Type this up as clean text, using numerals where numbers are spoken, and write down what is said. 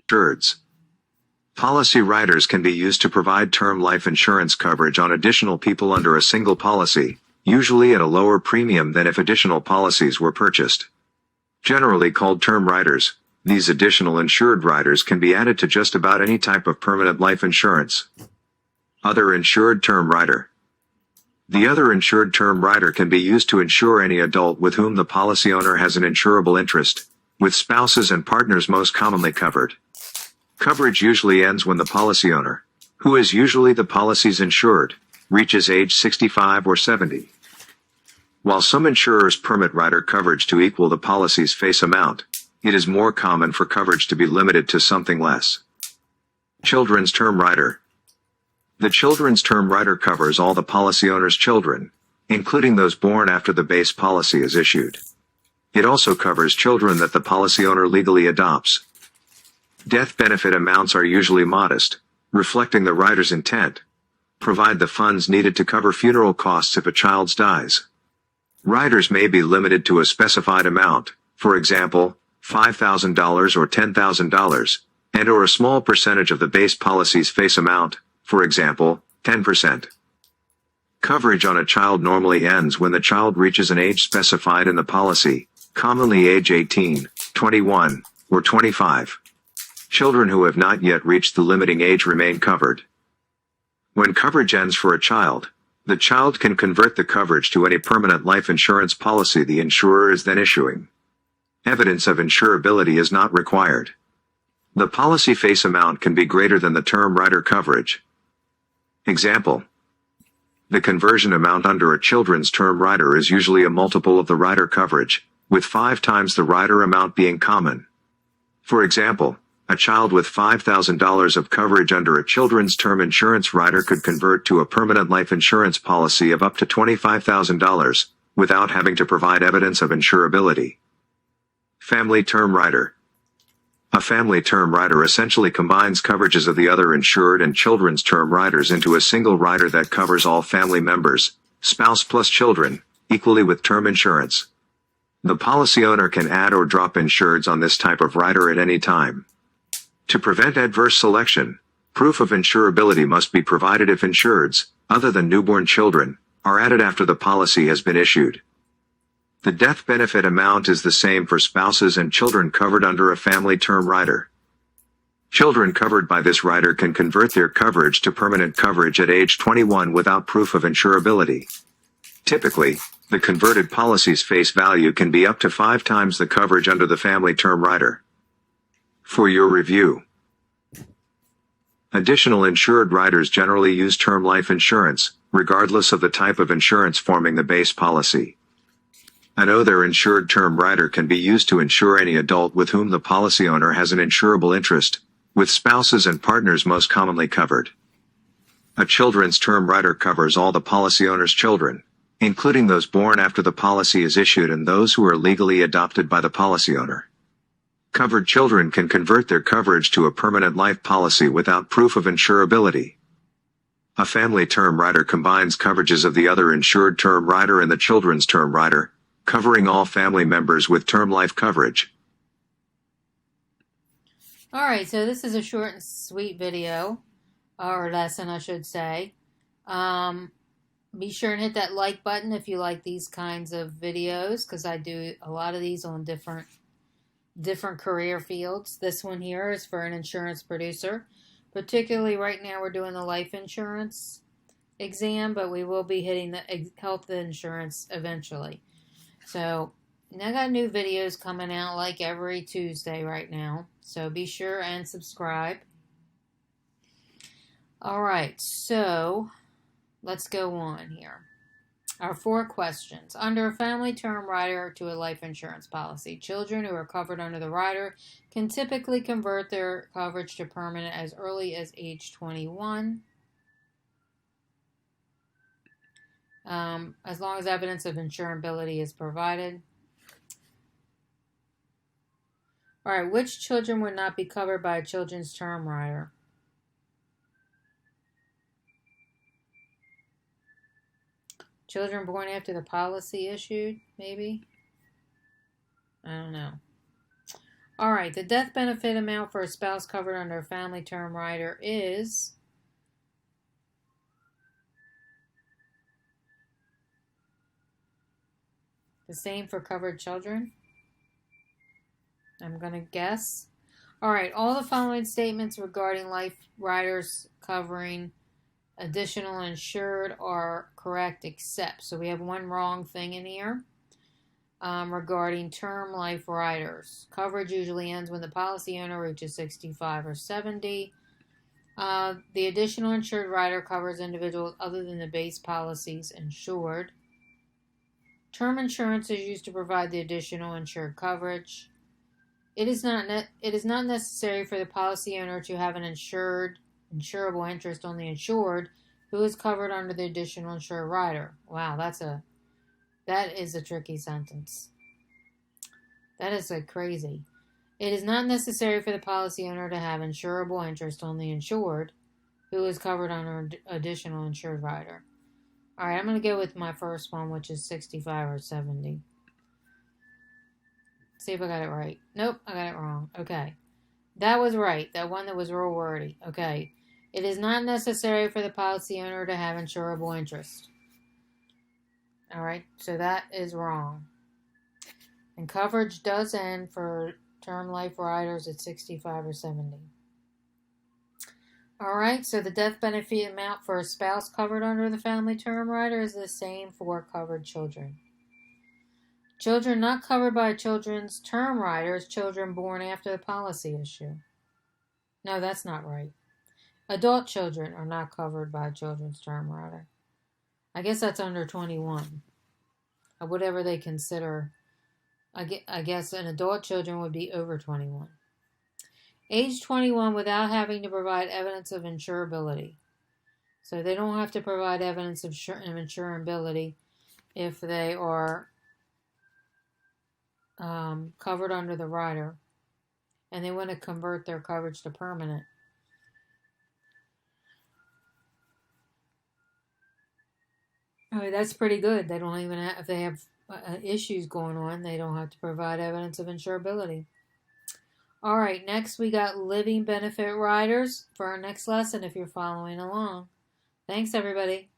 insureds. Policy riders can be used to provide term life insurance coverage on additional people under a single policy, usually at a lower premium than if additional policies were purchased. Generally called term riders, these additional insured riders can be added to just about any type of permanent life insurance. Other insured term rider. The other insured term rider can be used to insure any adult with whom the policy owner has an insurable interest, with spouses and partners most commonly covered. Coverage usually ends when the policy owner, who is usually the policy's insured, reaches age 65 or 70. While some insurers permit rider coverage to equal the policy's face amount, it is more common for coverage to be limited to something less. Children's term rider. The children's term rider covers all the policy owner's children, including those born after the base policy is issued. It also covers children that the policy owner legally adopts. Death benefit amounts are usually modest, reflecting the rider's intent. Provide the funds needed to cover funeral costs if a child dies. Riders may be limited to a specified amount, for example, $5,000 or $10,000, and/or a small percentage of the base policy's face amount, for example, 10%. Coverage on a child normally ends when the child reaches an age specified in the policy, commonly age 18, 21, or 25. Children who have not yet reached the limiting age remain covered. When coverage ends for a child, the child can convert the coverage to any permanent life insurance policy the insurer is then issuing. Evidence of insurability is not required. The policy face amount can be greater than the term rider coverage. Example. The conversion amount under a children's term rider is usually a multiple of the rider coverage, with 5 times the rider amount being common. For example, a child with $5,000 of coverage under a children's term insurance rider could convert to a permanent life insurance policy of up to $25,000, without having to provide evidence of insurability. Family term rider. A family term rider essentially combines coverages of the other insured and children's term riders into a single rider that covers all family members, spouse plus children, equally with term insurance. The policy owner can add or drop insureds on this type of rider at any time. To prevent adverse selection, proof of insurability must be provided if insureds, other than newborn children, are added after the policy has been issued. The death benefit amount is the same for spouses and children covered under a family term rider. Children covered by this rider can convert their coverage to permanent coverage at age 21 without proof of insurability. Typically, the converted policy's face value can be up to 5 times the coverage under the family term rider. For your review. Additional insured riders generally use term life insurance, regardless of the type of insurance forming the base policy. An other insured term rider can be used to insure any adult with whom the policy owner has an insurable interest, with spouses and partners most commonly covered. A children's term rider covers all the policy owner's children, including those born after the policy is issued and those who are legally adopted by the policy owner. Covered children can convert their coverage to a permanent life policy without proof of insurability. A family term rider combines coverages of the other insured term rider and the children's term rider, covering all family members with term life coverage. Alright, so this is a short and sweet video, or lesson I should say. Be sure and hit that like button if you like these kinds of videos, because I do a lot of these on different career fields. This one here is for an insurance producer. Particularly right now we're doing the life insurance exam, but we will be hitting the health insurance eventually. So, I got new videos coming out like every Tuesday right now. So be sure and subscribe. Alright, so let's go on here. Our 4 questions. Under a family term rider to a life insurance policy, children who are covered under the rider can typically convert their coverage to permanent as early as age 21. As long as evidence of insurability is provided. Alright, which children would not be covered by a children's term rider? Children born after the policy issued, maybe? I don't know. All right, the death benefit amount for a spouse covered under a family term rider is the same for covered children. I'm going to guess. All right, all the following statements regarding life riders covering additional insured are correct except. So we have one wrong thing in here regarding term life riders. Coverage usually ends when the policy owner reaches 65 or 70. The additional insured rider covers individuals other than the base policies insured. Term insurance is used to provide the additional insured coverage. It is not necessary for the policy owner to have an insurable interest on the insured who is covered under the additional insured rider. Wow, that is a tricky sentence. That is crazy. It is not necessary for the policy owner to have insurable interest on the insured who is covered under additional insured rider. All right, I'm going to go with my first one, which is 65 or 70. See if I got it right. Nope, I got it wrong. Okay. That was right. That one that was real wordy. Okay. It is not necessary for the policy owner to have insurable interest. All right, so that is wrong. And coverage does end for term life riders at 65 or 70. All right, so the death benefit amount for a spouse covered under the family term rider is the same for covered children. Children not covered by children's term rider is children born after the policy issue. No, that's not right. Adult children are not covered by children's term rider. I guess that's under 21. Whatever they consider. I guess an adult children would be over 21. Age 21 without having to provide evidence of insurability. So they don't have to provide evidence of insurability if they are covered under the rider and they want to convert their coverage to permanent. I mean, that's pretty good. They don't even have, if they have issues going on, they don't have to provide evidence of insurability. All right, next we got living benefit riders for our next lesson if you're following along. Thanks, everybody.